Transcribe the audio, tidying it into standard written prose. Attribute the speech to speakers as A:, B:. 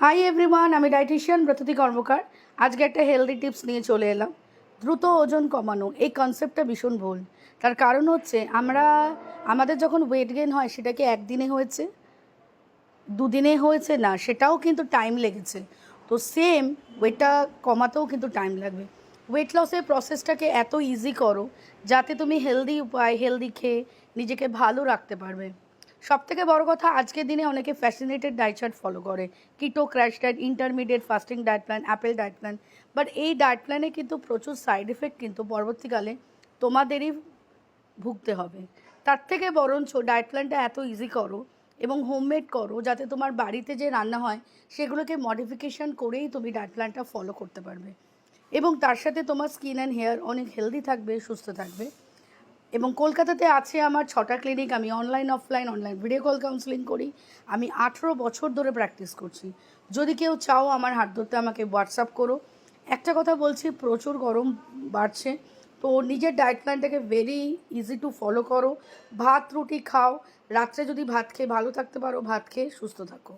A: Hi everyone, আমি dietician Bratati কর্মকার। আজকে একটা হেলদি টিপস নিয়ে চলে এলাম। দ্রুত ওজন কমানো, এই কনসেপ্টটা ভীষণ ভুল। তার কারণ হচ্ছে আমাদের যখন ওয়েট গেইন হয় সেটা কি একদিনে হয়েছে, দুদিনে হয়েছে না, সেটাও কিন্তু টাইম লেগেছে। তো সেম ওয়েটটা কমাতেও কিন্তু টাইম লাগবে। ওয়েট লসের প্রসেসটাকে এত ইজি করো যাতে তুমি হেলদি উপায়, হেলদি খেয়ে নিজেকে ভালো রাখতে পারবে। সবথেকে বড় কথা, আজকের দিনে অনেকে ফ্যাসিনেটেড ডায়েট চার্ট ফলো করে, কিটো, crash diet, intermediate fasting diet plan, Apple diet plan. But এই ডায়েট প্ল্যানে কিন্তু প্রচুর সাইড এফেক্ট কিন্তু পরবর্তীকালে তোমাদেরই ভুগতে হবে। তার থেকে বরঞ্চ ডায়েট প্ল্যানটা এত ইজি করো এবং হোমমেড করো যাতে তোমার বাড়িতে যে রান্না হয় সেগুলোকে মডিফিকেশান করেই তুমি ডায়েট প্ল্যানটা ফলো করতে পারবে এবং তার সাথে তোমার স্কিন অ্যান্ড হেয়ার অনেক হেলদি থাকবে, সুস্থ থাকবে। এবং কলকাতাতে আছে আমার 6টা ক্লিনিক। আমি online, offline, online video call counselling করি। আমি 18 বছর ধরে প্র্যাকটিস করছি। যদি কেউ চাও আমার হাত ধরতে, আমাকে হোয়াটসঅ্যাপ করো। একটা কথা বলছি, প্রচুর গরম বাড়ছে, তো নিজের ডায়েট প্ল্যানটাকে ভেরি ইজি টু ফলো করো। ভাত রুটি খাও, রাত্রে যদি ভাত খেয়ে ভালো থাকতে পারো, ভাত খেয়ে সুস্থ থাকো।